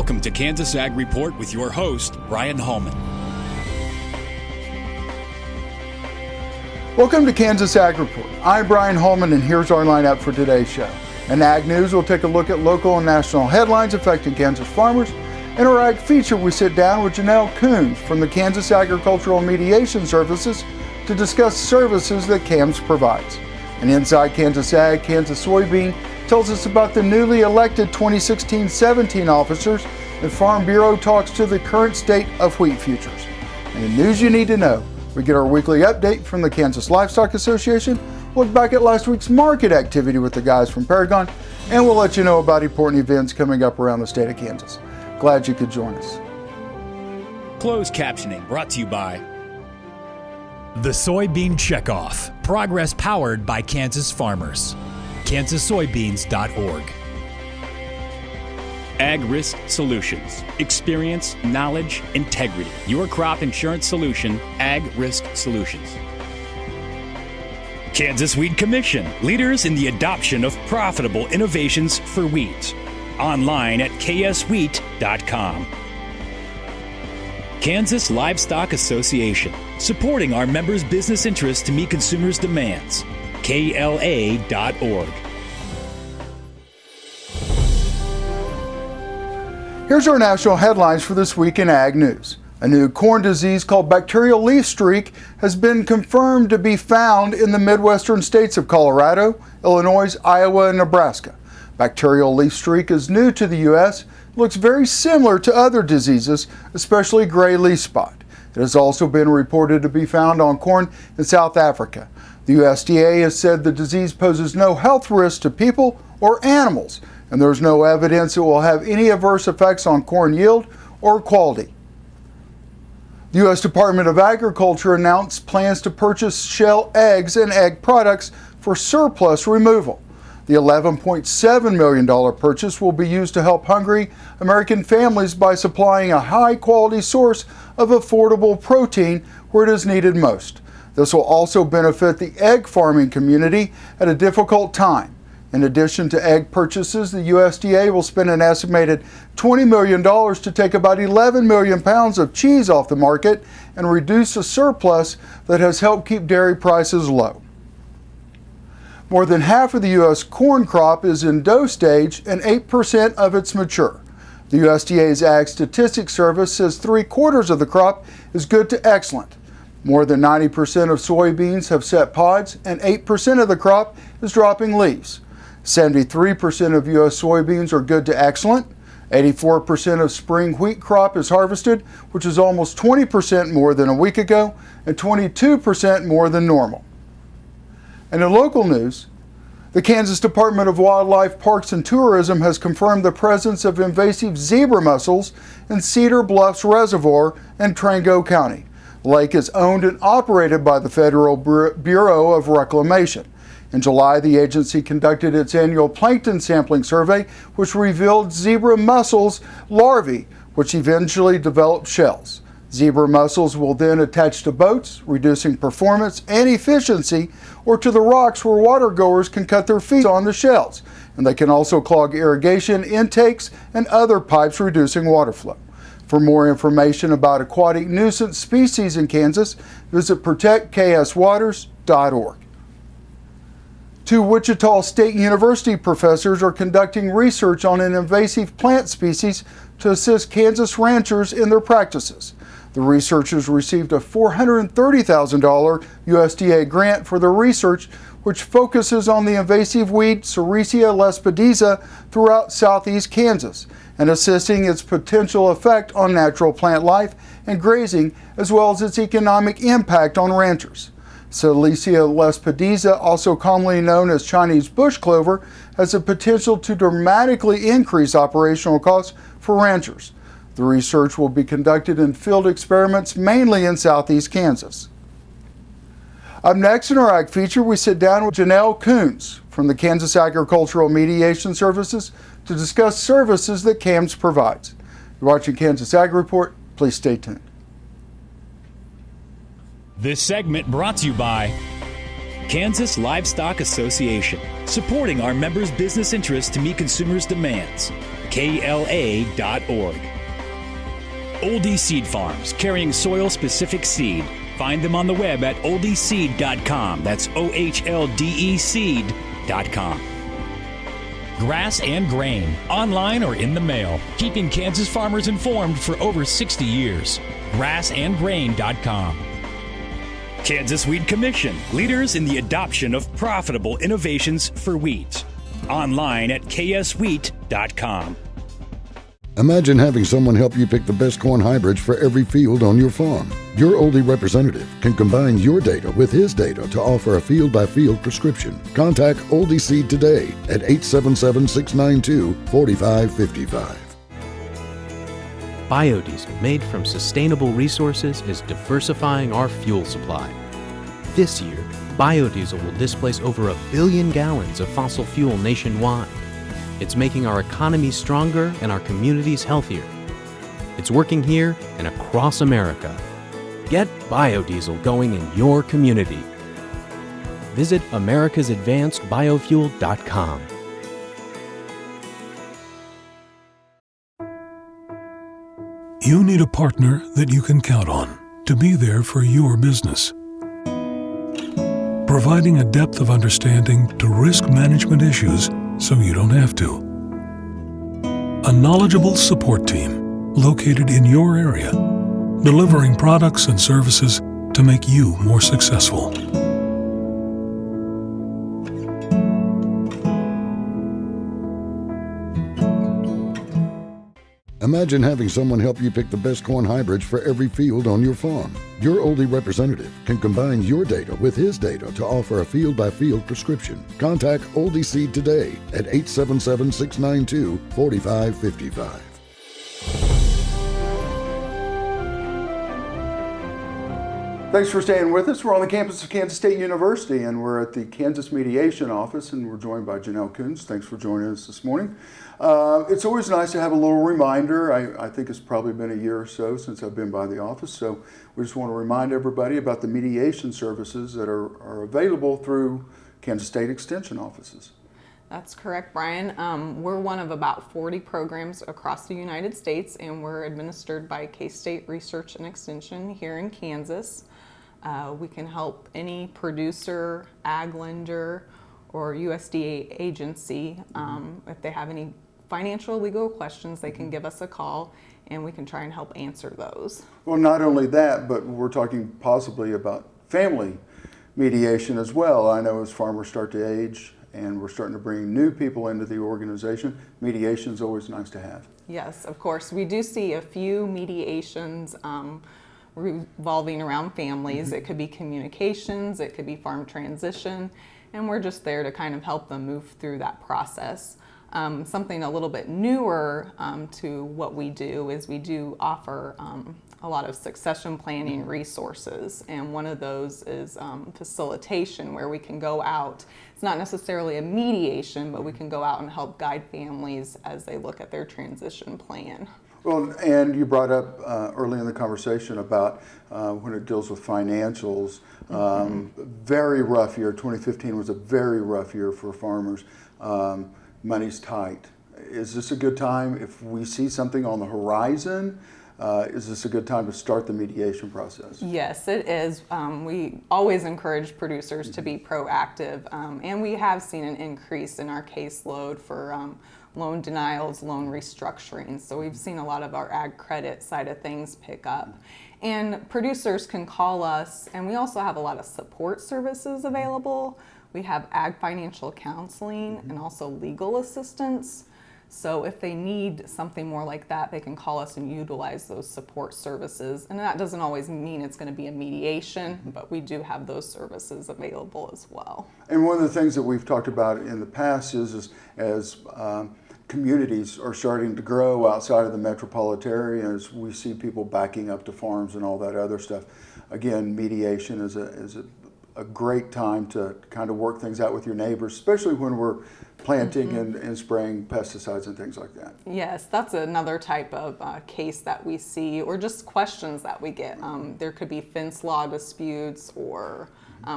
Welcome to Kansas Ag Report with your host, Brian Holman. Welcome to Kansas Ag Report. I'm Brian Holman, and here's our lineup for today's show. In Ag News, we'll take a look at local and national headlines affecting Kansas farmers. In our Ag Feature, we sit down with Janelle Coons from the Kansas Agricultural Mediation Services to discuss services that KAMS provides. And inside Kansas Ag, Kansas Soybean tells us about the newly elected 2016-17 officers, and Farm Bureau talks to the current state of wheat futures. And in news you need to know, we get our weekly update from the Kansas Livestock Association, look back at last week's market activity with the guys from Paragon, and we'll let you know about important events coming up around the state of Kansas. Glad you could join us. Closed captioning brought to you by The Soybean Checkoff. Progress powered by Kansas farmers. KansasSoybeans.org. Ag Risk Solutions. Experience, knowledge, integrity. Your crop insurance solution, Ag Risk Solutions. Kansas Wheat Commission. Leaders in the adoption of profitable innovations for wheat. Online at kswheat.com. Kansas Livestock Association. Supporting our members' business interests to meet consumers' demands. KLA.org. Here's our national headlines for this week in Ag News. A new corn disease called bacterial leaf streak has been confirmed to be found in the Midwestern states of Colorado, Illinois, Iowa, and Nebraska. Bacterial leaf streak is new to the U.S. It looks very similar to other diseases, especially gray leaf spot. It has also been reported to be found on corn in South Africa. The USDA has said the disease poses no health risk to people or animals, and there's no evidence it will have any adverse effects on corn yield or quality. The U.S. Department of Agriculture announced plans to purchase shell eggs and egg products for surplus removal. The $11.7 million purchase will be used to help hungry American families by supplying a high-quality source of affordable protein where it is needed most. This will also benefit the egg farming community at a difficult time. In addition to egg purchases, the USDA will spend an estimated $20 million to take about 11 million pounds of cheese off the market and reduce a surplus that has helped keep dairy prices low. More than half of the U.S. corn crop is in dough stage and 8% of it's mature. The USDA's Ag Statistics Service says 3/4 of the crop is good to excellent. More than 90% of soybeans have set pods and 8% of the crop is dropping leaves. 73% of U.S. soybeans are good to excellent. 84% of spring wheat crop is harvested, which is almost 20% more than a week ago and 22% more than normal. And in local news, the Kansas Department of Wildlife, Parks and Tourism has confirmed the presence of invasive zebra mussels in Cedar Bluffs Reservoir in Trango County. The lake is owned and operated by the Federal Bureau of Reclamation. In July, the agency conducted its annual plankton sampling survey, which revealed zebra mussels larvae, which eventually developed shells. Zebra mussels will then attach to boats, reducing performance and efficiency, or to the rocks where watergoers can cut their feet on the shells. And they can also clog irrigation intakes and other pipes, reducing water flow. For more information about aquatic nuisance species in Kansas, visit protectkswaters.org. Two Wichita State University professors are conducting research on an invasive plant species to assist Kansas ranchers in their practices. The researchers received a $430,000 USDA grant for their research, which focuses on the invasive weed Sericea lespedeza throughout southeast Kansas and assessing its potential effect on natural plant life and grazing, as well as its economic impact on ranchers. Sericea lespedeza, also commonly known as Chinese bush clover, has the potential to dramatically increase operational costs for ranchers. The research will be conducted in field experiments mainly in southeast Kansas. Up next in our Ag Feature, we sit down with Janelle Coons from the Kansas Agricultural Mediation Services to discuss services that KAMS provides. You're watching Kansas Ag Report. Please stay tuned. This segment brought to you by Kansas Livestock Association, supporting our members' business interests to meet consumers' demands. KLA.org. Oldie Seed Farms, carrying soil-specific seed. Find them on the web at oldieseed.com. That's OHLDE seed.com. Grass and Grain, online or in the mail, keeping Kansas farmers informed for over 60 years. Grassandgrain.com. Kansas Wheat Commission, leaders in the adoption of profitable innovations for wheat. Online at kswheat.com. Imagine having someone help you pick the best corn hybrids for every field on your farm. Your Oldie representative can combine your data with his data to offer a field-by-field prescription. Contact Oldie Seed today at 877-692-4555. Biodiesel made from sustainable resources is diversifying our fuel supply. This year, biodiesel will displace over 1 billion gallons of fossil fuel nationwide. It's making our economy stronger and our communities healthier. It's working here and across America. Get biodiesel going in your community. Visit americasadvancedbiofuel.com. You need a partner that you can count on to be there for your business. Providing a depth of understanding to risk management issues so you don't have to. A knowledgeable support team located in your area, delivering products and services to make you more successful. Imagine having someone help you pick the best corn hybrids for every field on your farm. Your Oldie representative can combine your data with his data to offer a field-by-field prescription. Contact Oldie Seed today at 877-692-4555. Thanks for staying with us. We're on the campus of Kansas State University, and we're at the Kansas Mediation Office, and we're joined by Janelle Coons. Thanks for joining us this morning. It's always nice to have a little reminder. I think it's probably been a year or so since I've been by the office, so we just want to remind everybody about the mediation services that are available through Kansas State Extension offices. That's correct, Brian. We're one of about 40 programs across the United States, and we're administered by K-State Research and Extension here in Kansas. We can help any producer, ag lender, or USDA agency. If they have any financial legal questions, they can give us a call and we can try and help answer those. Well, not only that, but we're talking possibly about family mediation as well. I know as farmers start to age and we're starting to bring new people into the organization, mediation is always nice to have. Yes, of course. We do see a few mediations revolving around families. It could be communications, it could be farm transition, and we're just there to kind of help them move through that process. Something a little bit newer to what we do is we do offer a lot of succession planning resources, and one of those is facilitation, where we can go out. It's not necessarily a mediation, but we can go out and help guide families as they look at their transition plan. Well, and you brought up early in the conversation about when it deals with financials, very rough year. 2015 was a very rough year for farmers. Money's tight. Is this a good time if we see something on the horizon? Is this a good time to start the mediation process? Yes, it is. We always encourage producers to be proactive, and we have seen an increase in our caseload for loan denials, loan restructuring. So we've seen a lot of our ag credit side of things pick up. And producers can call us, and we also have a lot of support services available. We have ag financial counseling and also legal assistance. So if they need something more like that, they can call us and utilize those support services. And that doesn't always mean it's going to be a mediation, but we do have those services available as well. And one of the things that we've talked about in the past is as communities are starting to grow outside of the metropolitan areas, we see people backing up to farms and all that other stuff. Again, mediation is a great time to kind of work things out with your neighbors, especially when we're planting and spraying pesticides and things like that. Yes, that's another type of case that we see, or just questions that we get. There could be fence law disputes, or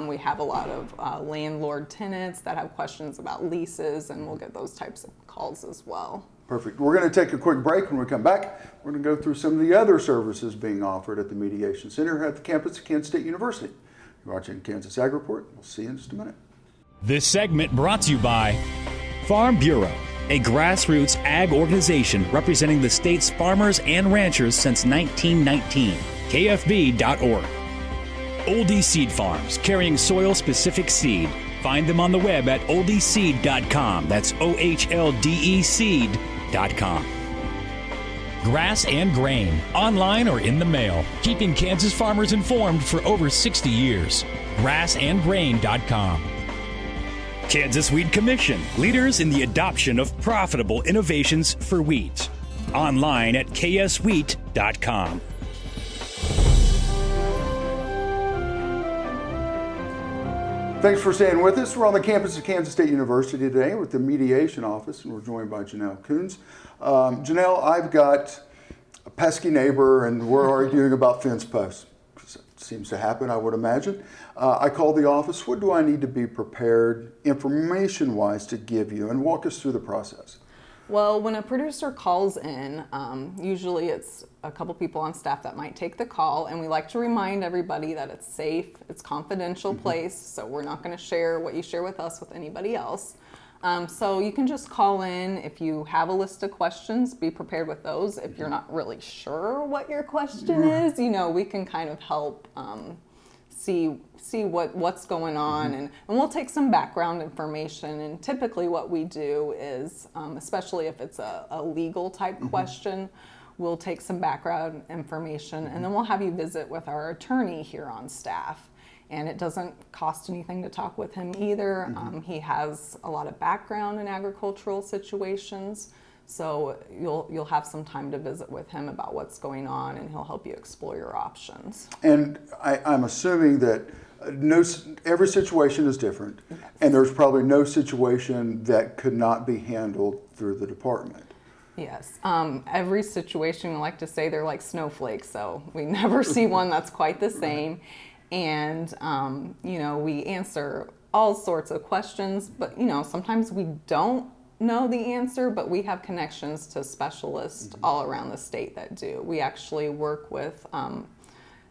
we have a lot of landlord tenants that have questions about leases, and we'll get those types of calls as well. Perfect. We're going to take a quick break. When we come back, we're going to go through some of the other services being offered at the Mediation Center at the campus of Kansas State University. You're watching Kansas Ag Report. We'll see you in just a minute. This segment brought to you by Farm Bureau, a grassroots ag organization representing the state's farmers and ranchers since 1919. KFB.org. Oldie Seed Farms, carrying soil-specific seed. Find them on the web at oldieseed.com. That's OHLDE seed.com. Grass and Grain, online or in the mail, keeping Kansas farmers informed for over 60 years. grassandgrain.com. Kansas Weed Commission, leaders in the adoption of profitable innovations for wheat. Online at kswheat.com. Thanks for staying with us. We're on the campus of Kansas State University today with the Mediation Office, and we're joined by Janelle Coons. Janelle, I've got a pesky neighbor, and we're arguing about fence posts. It seems to happen, I would imagine. I called the office. What do I need to be prepared information-wise to give you? And walk us through the process. Well, when a producer calls in, usually it's a couple people on staff that might take the call, and we like to remind everybody that it's safe, it's confidential place, so we're not going to share what you share with us with anybody else. So you can just call in if you have a list of questions, be prepared with those. If you're not really sure what your question is, we can kind of help see what's going on, and we'll take some background information. And typically what we do is, especially if it's a legal type question, we'll take some background information, and then we'll have you visit with our attorney here on staff. And it doesn't cost anything to talk with him either. He has a lot of background in agricultural situations, so you'll have some time to visit with him about what's going on, and he'll help you explore your options. And I'm assuming that every situation is different, and there's probably no situation that could not be handled through the department. Yes, every situation, we like to say they're like snowflakes, so we never see one that's quite the same. And, we answer all sorts of questions, but, sometimes we don't know the answer, but we have connections to specialists all around the state that do. We actually work with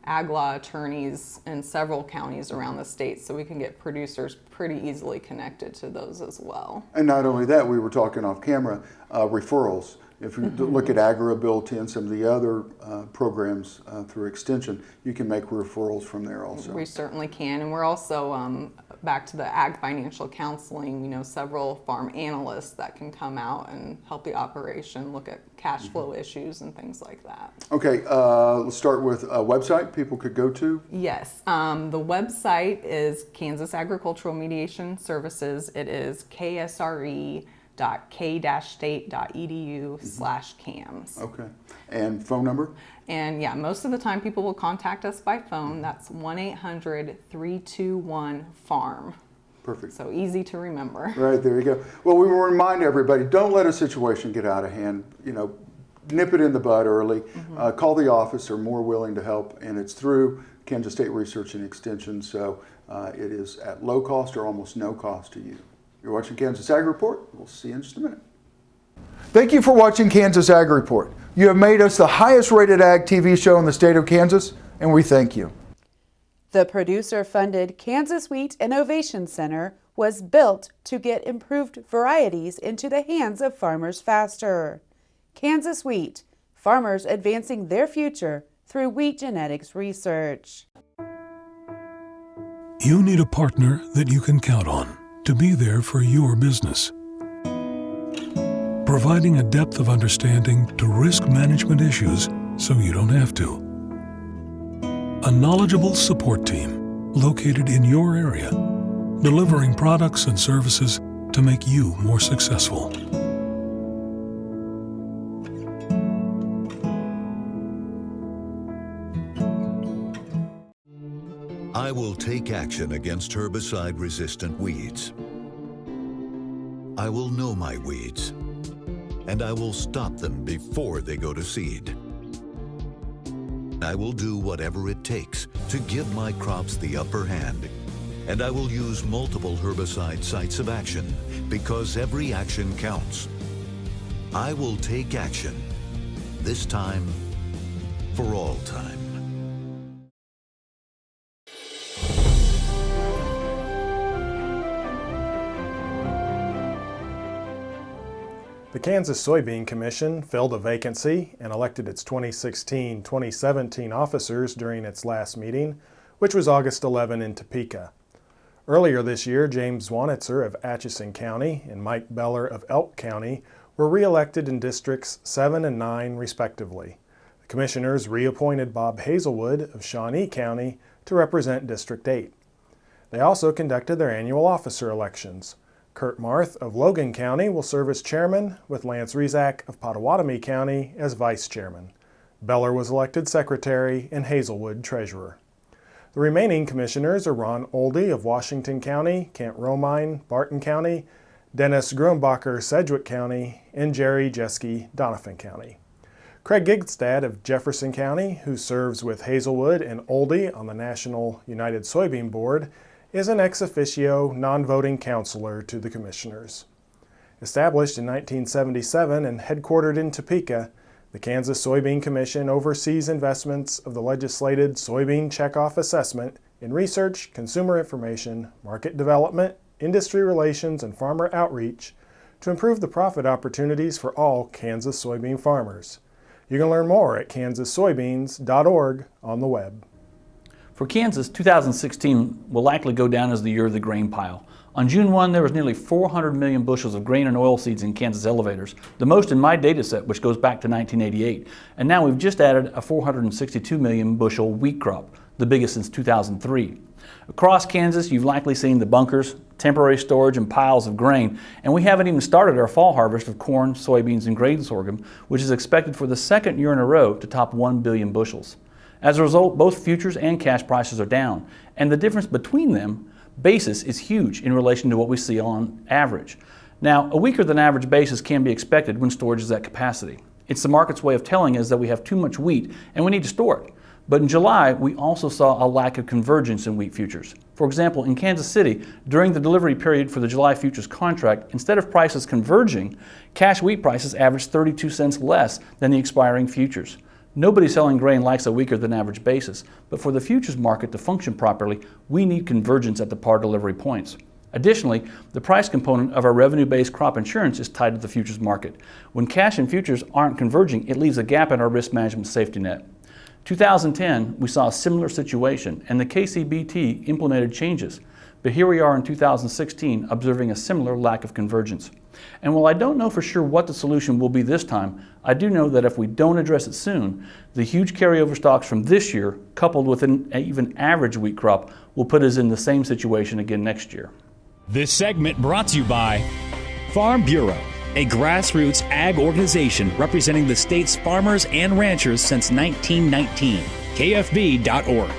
ag law attorneys in several counties around the state, so we can get producers pretty easily connected to those as well. And not only that, we were talking off camera, referrals. If you look at AgriAbility and some of the other programs through Extension, you can make referrals from there also. We certainly can, and we're also, back to the Ag Financial Counseling, several farm analysts that can come out and help the operation look at cash flow issues and things like that. Okay, let's start with a website people could go to. Yes, the website is Kansas Agricultural Mediation Services. It is ksre.k-state.edu/CAMS. Okay. And phone number? And yeah, most of the time people will contact us by phone. That's 1-800-321-FARM. Perfect. So easy to remember. Right, there you go. Well, we will remind everybody, don't let a situation get out of hand. Nip it in the bud early. Call the office. They're more willing to help, and it's through Kansas State Research and Extension, so it is at low cost or almost no cost to you. You're watching Kansas Ag Report. We'll see you in just a minute. Thank you for watching Kansas Ag Report. You have made us the highest rated ag TV show in the state of Kansas, and we thank you. The producer-funded Kansas Wheat Innovation Center was built to get improved varieties into the hands of farmers faster. Kansas Wheat, farmers advancing their future through wheat genetics research. You need a partner that you can count on to be there for your business. Providing a depth of understanding to risk management issues so you don't have to. A knowledgeable support team located in your area, delivering products and services to make you more successful. I will take action against herbicide-resistant weeds. I will know my weeds, and I will stop them before they go to seed. I will do whatever it takes to give my crops the upper hand, and I will use multiple herbicide sites of action because every action counts. I will take action, this time for all time. The Kansas Soybean Commission filled a vacancy and elected its 2016-2017 officers during its last meeting, which was August 11 in Topeka. Earlier this year, James Zwanitzer of Atchison County and Mike Beller of Elk County were re-elected in Districts 7 and 9 respectively. The commissioners reappointed Bob Hazelwood of Shawnee County to represent District 8. They also conducted their annual officer elections. Kurt Marth of Logan County will serve as chairman, with Lance Rezac of Pottawatomie County as vice chairman. Beller was elected secretary and Hazelwood treasurer. The remaining commissioners are Ron Oldie of Washington County, Kent Romine, Barton County, Dennis Grumbacher, Sedgwick County, and Jerry Jeske, Doniphan County. Craig Gigstad of Jefferson County, who serves with Hazelwood and Oldie on the National United Soybean Board, is an ex officio, non-voting counselor to the commissioners. Established in 1977 and headquartered in Topeka, the Kansas Soybean Commission oversees investments of the legislated Soybean Checkoff Assessment in research, consumer information, market development, industry relations, and farmer outreach to improve the profit opportunities for all Kansas soybean farmers. You can learn more at kansassoybeans.org on the web. For Kansas, 2016 will likely go down as the year of the grain pile. On June 1, there was nearly 400 million bushels of grain and oilseeds in Kansas elevators, the most in my data set, which goes back to 1988. And now we've just added a 462 million bushel wheat crop, the biggest since 2003. Across Kansas, you've likely seen the bunkers, temporary storage, and piles of grain, and we haven't even started our fall harvest of corn, soybeans, and grain sorghum, which is expected for the second year in a row to top 1 billion bushels. As a result, both futures and cash prices are down, and the difference between them, basis, is huge in relation to what we see on average. Now, a weaker than average basis can be expected when storage is at capacity. It's the market's way of telling us that we have too much wheat and we need to store it. But in July, we also saw a lack of convergence in wheat futures. For example, in Kansas City, during the delivery period for the July futures contract, instead of prices converging, cash wheat prices averaged 32 cents less than the expiring futures. Nobody selling grain likes a weaker than average basis, but for the futures market to function properly, we need convergence at the par delivery points. Additionally, the price component of our revenue-based crop insurance is tied to the futures market. When cash and futures aren't converging, it leaves a gap in our risk management safety net. 2010, we saw a similar situation, and the KCBT implemented changes. But here we are in 2016, observing a similar lack of convergence. And while I don't know for sure what the solution will be this time, I do know that if we don't address it soon, the huge carryover stocks from this year, coupled with an even average wheat crop, will put us in the same situation again next year. This segment brought to you by Farm Bureau, a grassroots ag organization representing the state's farmers and ranchers since 1919. KFB.org.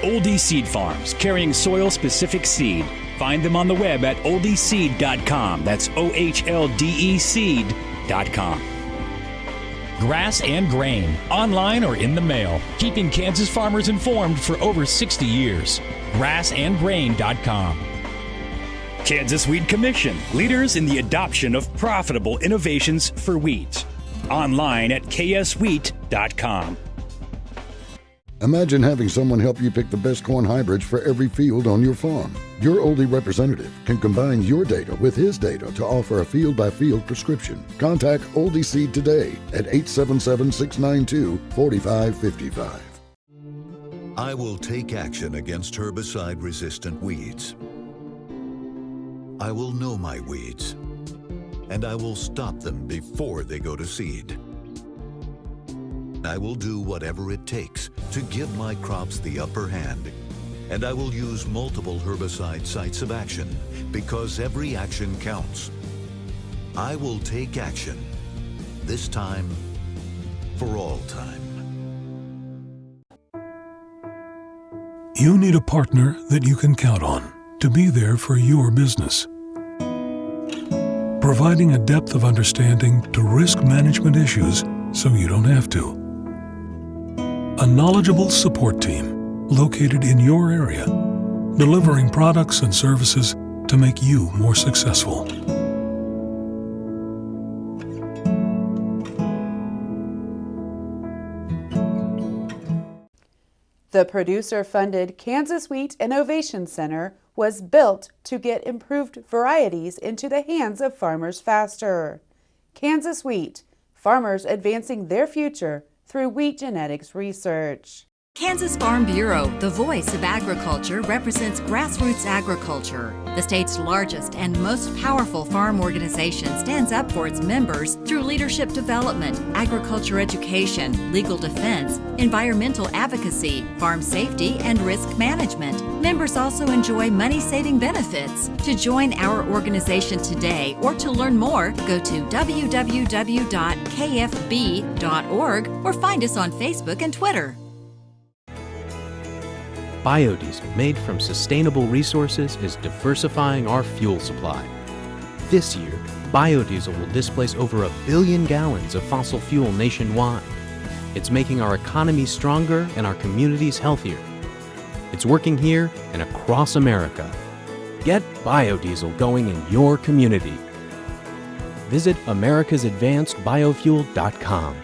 Oldie Seed Farms, carrying soil-specific seed. Find them on the web at oldieseed.com. That's OHLDE seed.com. Grass and Grain, online or in the mail, keeping Kansas farmers informed for over 60 years. grassandgrain.com. Kansas Wheat Commission, leaders in the adoption of profitable innovations for wheat. Online at kswheat.com. Imagine having someone help you pick the best corn hybrids for every field on your farm. Your Oldie representative can combine your data with his data to offer a field-by-field prescription. Contact Oldie Seed today at 877-692-4555. I will take action against herbicide-resistant weeds. I will know my weeds, and I will stop them before they go to seed. I will do whatever it takes to give my crops the upper hand. And I will use multiple herbicide sites of action because every action counts. I will take action, this time for all time. You need a partner that you can count on to be there for your business. Providing a depth of understanding to risk management issues so you don't have to. A knowledgeable support team located in your area, delivering products and services to make you more successful. The producer-funded Kansas Wheat Innovation Center was built to get improved varieties into the hands of farmers faster. Kansas Wheat, farmers advancing their future through wheat genetics research. Kansas Farm Bureau, the voice of agriculture, represents grassroots agriculture. The state's largest and most powerful farm organization stands up for its members through leadership development, agriculture education, legal defense, environmental advocacy, farm safety, and risk management. Members also enjoy money-saving benefits. To join our organization today or to learn more, go to www.kfb.org or find us on Facebook and Twitter. Biodiesel made from sustainable resources is diversifying our fuel supply. This year, biodiesel will displace over 1 billion gallons of fossil fuel nationwide. It's making our economy stronger and our communities healthier. It's working here and across America. Get biodiesel going in your community. Visit americasadvancedbiofuel.com.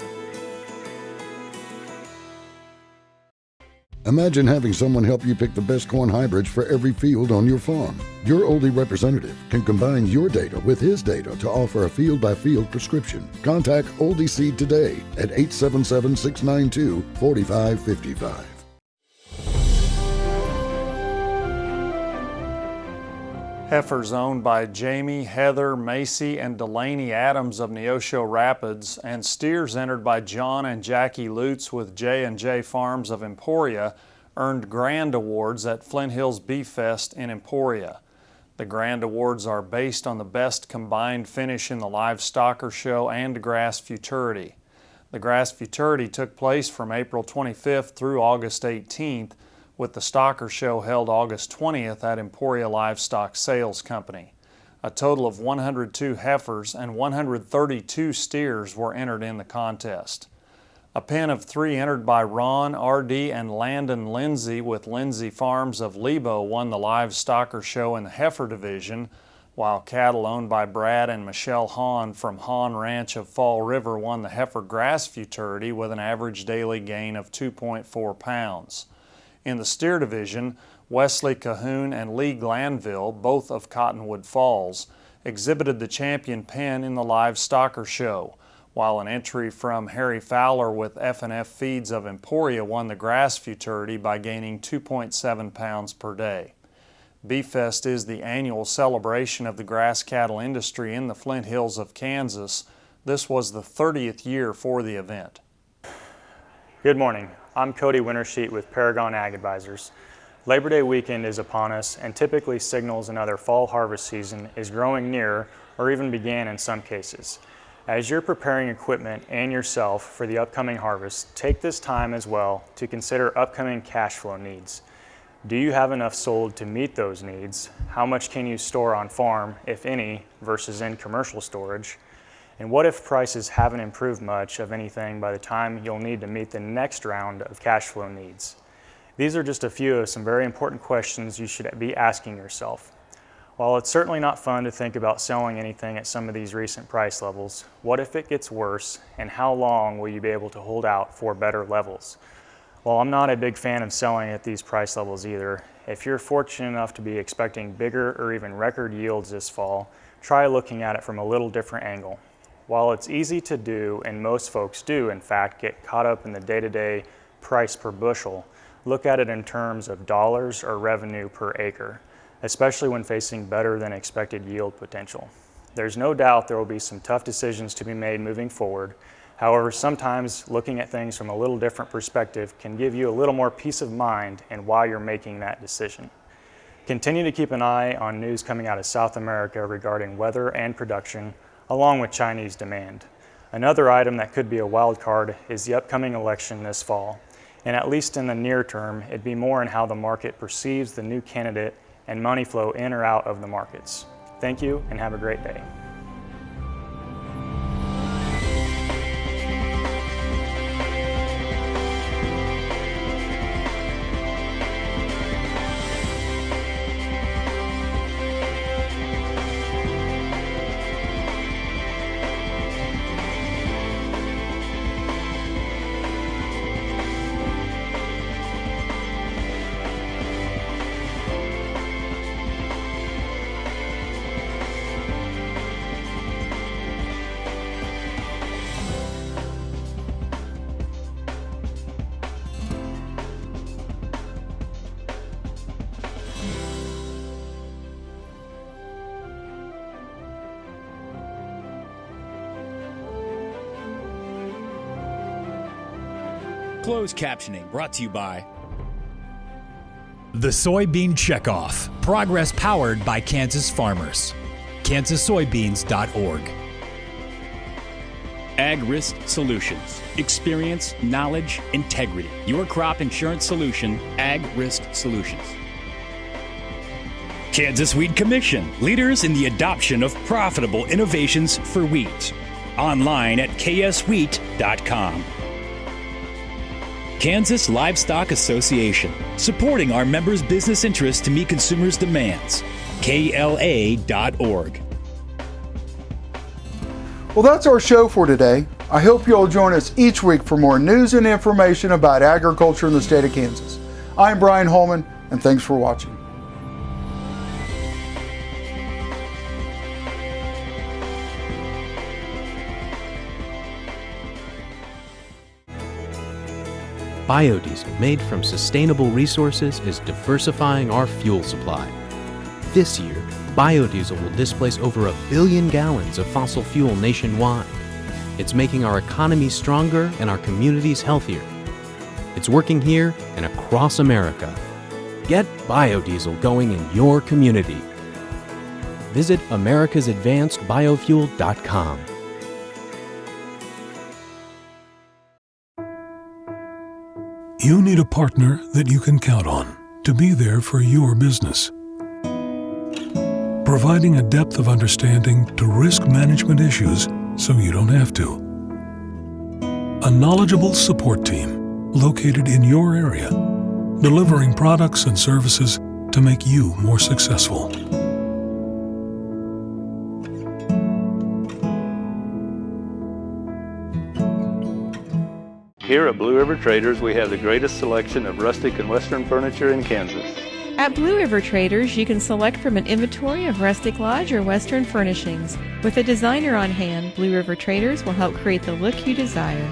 Imagine having someone help you pick the best corn hybrids for every field on your farm. Your Oldie representative can combine your data with his data to offer a field-by-field prescription. Contact Oldie Seed today at 877-692-4555. Heifers owned by Jamie, Heather, Macy, and Delaney Adams of Neosho Rapids, and steers entered by John and Jackie Lutz with J&J Farms of Emporia earned Grand Awards at Flint Hills Beef Fest in Emporia. The Grand Awards are based on the best combined finish in the Livestocker Show and Grass Futurity. The Grass Futurity took place from April 25th through August 18th, with the Stocker Show held August 20th at Emporia Livestock Sales Company. A total of 102 heifers and 132 steers were entered in the contest. A pen of 3 entered by Ron, R.D., and Landon Lindsay with Lindsay Farms of Lebo won the Livestocker Show in the heifer division, while cattle owned by Brad and Michelle Hahn from Hahn Ranch of Fall River won the heifer Grass Futurity with an average daily gain of 2.4 pounds. In the steer division, Wesley Cahoon and Lee Glanville, both of Cottonwood Falls, exhibited the champion pen in the Livestocker Show, while an entry from Harry Fowler with F&F Feeds of Emporia won the Grass Futurity by gaining 2.7 pounds per day. Beef Fest is the annual celebration of the grass cattle industry in the Flint Hills of Kansas. This was the 30th year for the event. Good morning. I'm Cody Wintersheet with Paragon Ag Advisors. Labor Day weekend is upon us and typically signals another fall harvest season is growing near or even began in some cases. As you're preparing equipment and yourself for the upcoming harvest, take this time as well to consider upcoming cash flow needs. Do you have enough sold to meet those needs? How much can you store on farm, if any, versus in commercial storage? And what if prices haven't improved much of anything by the time you'll need to meet the next round of cash flow needs? These are just a few of some very important questions you should be asking yourself. While it's certainly not fun to think about selling anything at some of these recent price levels, what if it gets worse, and how long will you be able to hold out for better levels? While I'm not a big fan of selling at these price levels either, if you're fortunate enough to be expecting bigger or even record yields this fall, try looking at it from a little different angle. While it's easy to do, and most folks do in fact get caught up in the day-to-day price per bushel, look at it in terms of dollars or revenue per acre, especially when facing better than expected yield potential. There's no doubt there will be some tough decisions to be made moving forward. However, sometimes looking at things from a little different perspective can give you a little more peace of mind in why you're making that decision. Continue to keep an eye on news coming out of South America regarding weather and production, along with Chinese demand. Another item that could be a wild card is the upcoming election this fall, and at least in the near term, it'd be more in how the market perceives the new candidate and money flow in or out of the markets. Thank you and have a great day. Closed captioning brought to you by The Soybean Checkoff. Progress powered by Kansas farmers. KansasSoybeans.org. Ag Risk Solutions. Experience, knowledge, integrity. Your crop insurance solution, Ag Risk Solutions. Kansas Wheat Commission. Leaders in the adoption of profitable innovations for wheat. Online at kswheat.com. Kansas Livestock Association. Supporting our members' business interests to meet consumers' demands. KLA.org. Well, that's our show for today. I hope you'll join us each week for more news and information about agriculture in the state of Kansas. I'm Brian Holman, and thanks for watching. Biodiesel made from sustainable resources is diversifying our fuel supply. This year, biodiesel will displace over 1 billion gallons of fossil fuel nationwide. It's making our economy stronger and our communities healthier. It's working here and across America. Get biodiesel going in your community. Visit americasadvancedbiofuel.com. You need a partner that you can count on to be there for your business. Providing a depth of understanding to risk management issues so you don't have to. A knowledgeable support team located in your area, delivering products and services to make you more successful. Here at Blue River Traders, we have the greatest selection of rustic and western furniture in Kansas. At Blue River Traders, you can select from an inventory of rustic lodge or western furnishings. With a designer on hand, Blue River Traders will help create the look you desire.